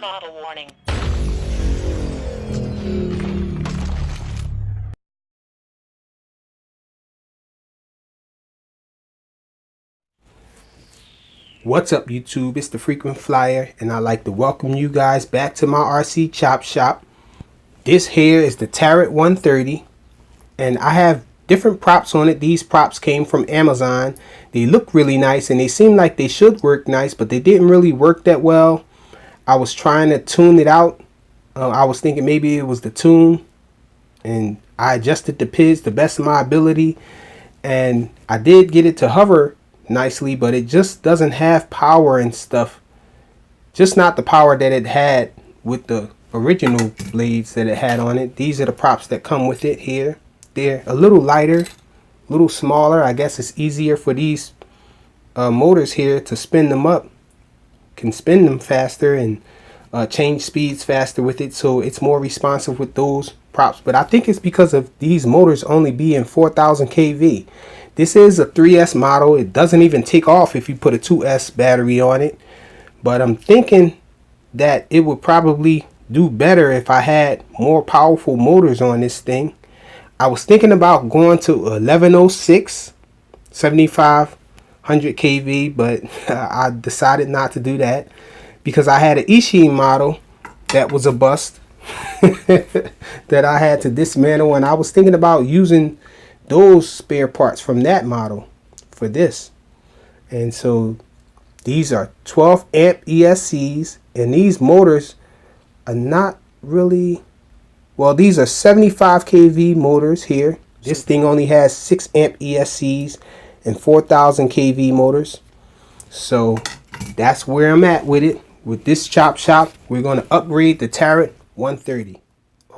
model warning. What's up YouTube, it's the Frequent Flyer, and I'd like to welcome you guys back to my RC Chop Shop. This here is the Tarot 130, and I have different props on it. These props came from Amazon. They look really nice and they seem like they should work nice, but they didn't really work that well. I was trying to tune it out. I was thinking maybe it was the tune, and I adjusted the PIDs the best of my ability, and I did get it to hover nicely, but it just doesn't have power and stuff. Just not the power that it had with the original blades that it had on it. These are the props that come with it here. They're a little lighter, a little smaller. I guess it's easier for these motors here to spin them up. Can spin them faster and change speeds faster with it, so it's more responsive with those props. But I think it's because of these motors only being 4,000 kV. This is a 3S model. It doesn't even take off if you put a 2S battery on it. But I'm thinking that it would probably do better if I had more powerful motors on this thing. I was thinking about going to 1106, 7500 kV, but I decided not to do that because I had an Ishii model that was a bust that I had to dismantle, and I was thinking about using those spare parts from that model for this. And so these are 12 amp ESCs, and these motors are not really, well, these are 75 kV motors here. This thing only has 6 amp ESCs and 4,000 kV motors. So that's where I'm at with it. With this Chop Shop, we're going to upgrade the Tarot 130.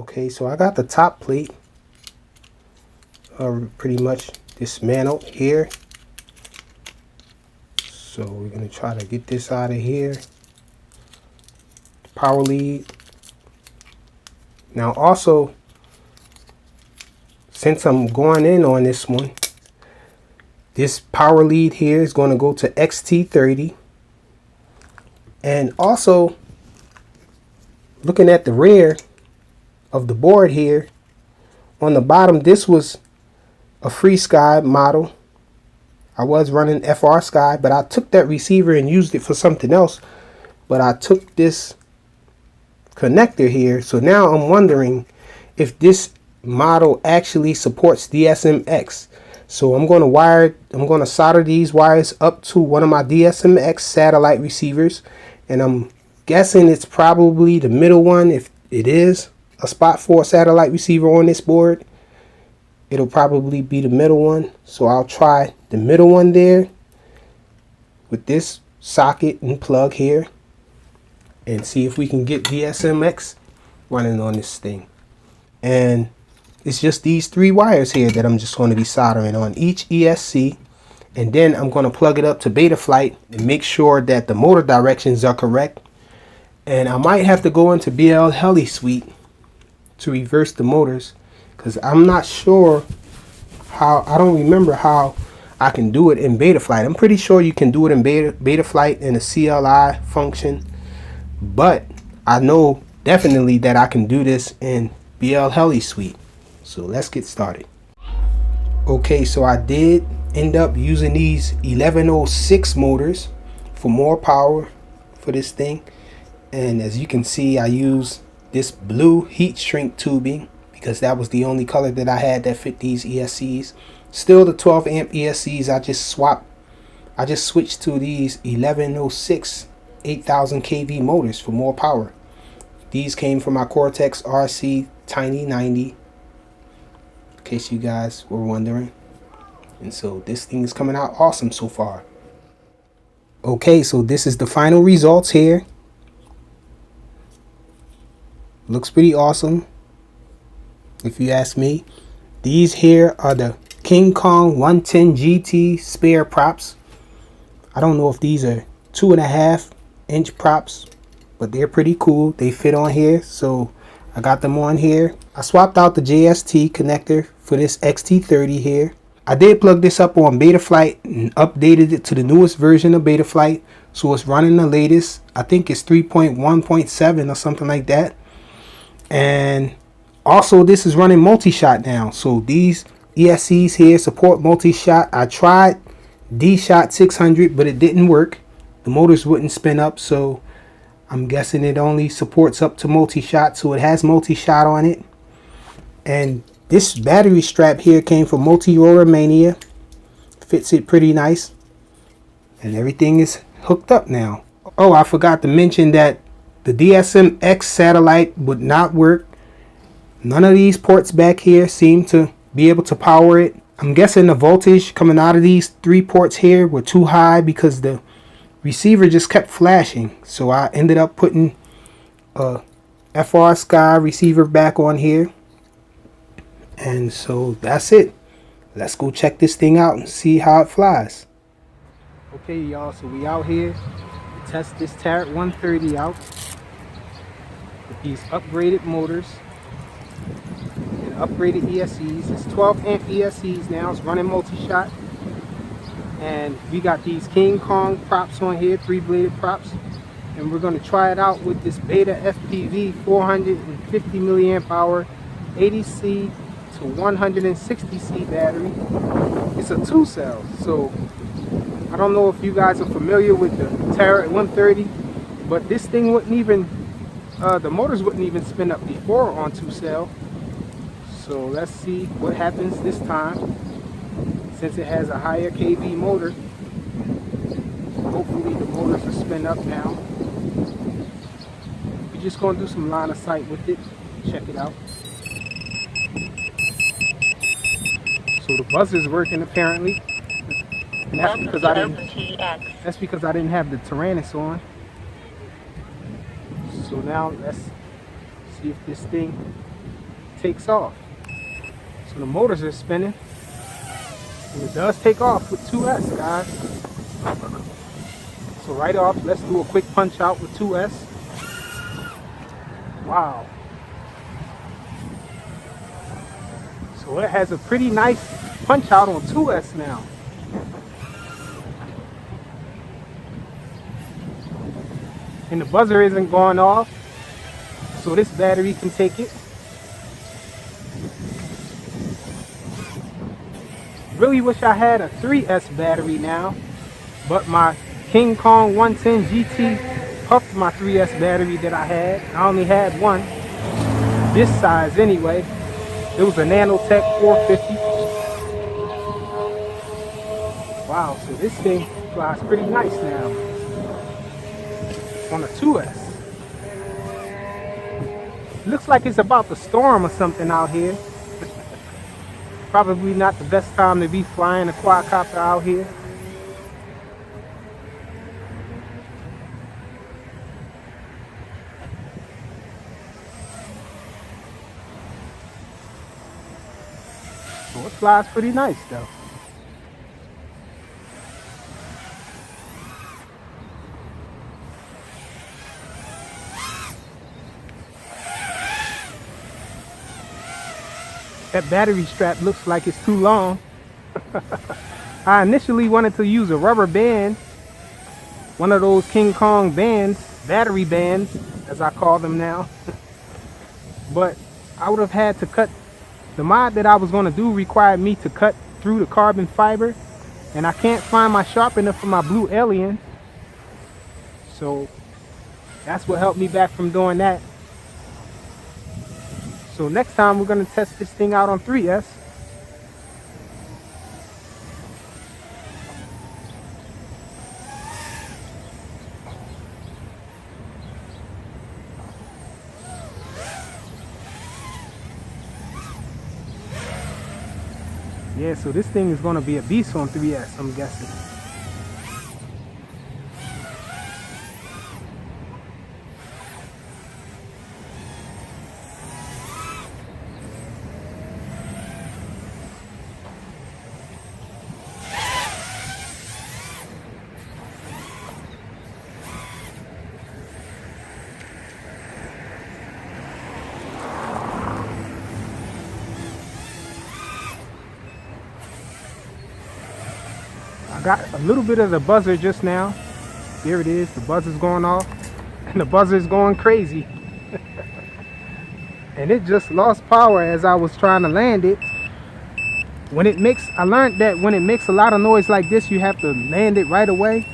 Okay, so I got the top plate pretty much dismantled here. So we're going to try to get this out of here. Power lead. Now also, since I'm going in on this one, this power lead here is going to go to XT30. And also, looking at the rear of the board here, on the bottom, this was a Free Sky model. I was running FR Sky, but I took that receiver and used it for something else. But I took this connector here, so now I'm wondering if this model actually supports DSMX. So I'm going to solder these wires up to one of my DSMX satellite receivers, and I'm guessing it's probably the middle one. If it is a spot for a satellite receiver on this board, it'll probably be the middle one. So I'll try the middle one there with this socket and plug here and see if we can get DSMX running on this thing. And it's just these 3 wires here that I'm just going to be soldering on each ESC, and then I'm going to plug it up to Betaflight and make sure that the motor directions are correct. And I might have to go into BL Heli Suite to reverse the motors, because I'm not sure how, I don't remember how I can do it in Betaflight. I'm pretty sure you can do it in Betaflight in a CLI function, but I know definitely that I can do this in BL Heli Suite. So let's get started. Okay, so I did end up using these 1106 motors for more power for this thing. And as you can see, I use this blue heat shrink tubing because that was the only color that I had that fit these ESCs. Still the 12 amp ESCs, I just switched to these 1106 8000 kV motors for more power. These came from my Cortex RC Tiny 90, in case you guys were wondering. And so this thing is coming out awesome so far. Okay, so this is the final results here. Looks pretty awesome, if you ask me. These here are the King Kong 110 GT spare props. I don't know if these are 2.5 inch props, but they're pretty cool. They fit on here, so I got them on here. I swapped out the JST connector for this XT30 here. I did plug this up on Betaflight and updated it to the newest version of Betaflight So it's running the latest. I think it's 3.1.7 or something like that. And also this is running multi-shot now. So these ESCs here support multi-shot. I tried D-Shot 600, but it didn't work. The motors wouldn't spin up, so I'm guessing it only supports up to multi-shot. So it has multi-shot on it. And this battery strap here came from Multi-Roller Mania. Fits it pretty nice. And everything is hooked up now. Oh, I forgot to mention that the DSM-X satellite would not work. None of these ports back here seem to be able to power it. I'm guessing the voltage coming out of these 3 ports here were too high because the receiver just kept flashing. So I ended up putting a FR Sky receiver back on here. And so that's it. Let's go check this thing out and see how it flies. Okay, y'all, so we out here to test this Tarot 130 out with these upgraded motors and upgraded ESCs. It's 12 amp ESCs now. It's running multi-shot. And we got these King Kong props on here, 3-bladed props. And we're going to try it out with this Beta FPV 450 milliamp hour 80C to 160C battery. It's a 2-cell, so I don't know if you guys are familiar with the Tarot 130, but this thing wouldn't even, the motors wouldn't even spin up before on 2-cell. So let's see what happens this time, since it has a higher kV motor. Hopefully the motors will spin up now. We're just going to do some line of sight with it. Check it out. So the buzzer's working apparently. And that's because I didn't have the Tyrannus on. So now let's see if this thing takes off. So the motors are spinning. And it does take off with 2S, guys. So right off, let's do a quick punch out with 2S. Wow. So it has a pretty nice punch out on 2S now. And the buzzer isn't going off, so this battery can take it. Really wish I had a 3S battery now, but my King Kong 110 GT puffed my 3S battery that I had. I only had one, this size anyway. It was a Nanotech 450. Wow, so this thing flies pretty nice now on a 2S. Looks like it's about to storm or something out here. Probably not the best time to be flying a quadcopter out here. So it flies pretty nice though. That battery strap looks like it's too long. I initially wanted to use a rubber band, one of those King Kong bands, battery bands, as I call them now. But I would have had to cut, the mod that I was going to do required me to cut through the carbon fiber, and I can't find my sharpener for my Blue Alien. So that's what held me back from doing that. So next time we're going to test this thing out on 3S. Yeah, so this thing is going to be a beast on 3S, I'm guessing. I got a little bit of the buzzer just now. There it is. The buzzer's going off. And the buzzer's going crazy. And it just lost power as I was trying to land it. When it makes, I learned that when it makes a lot of noise like this, you have to land it right away,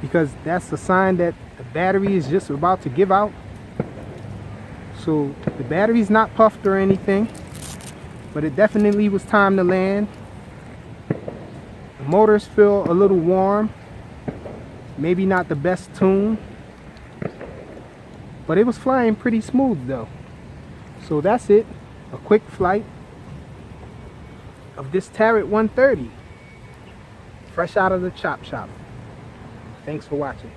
because that's a sign that the battery is just about to give out. So the battery's not puffed or anything, but it definitely was time to land. The motors feel a little warm, maybe not the best tune, but it was flying pretty smooth though. So that's it, a quick flight of this Tarot 130, fresh out of the Chop Shop. Thanks for watching.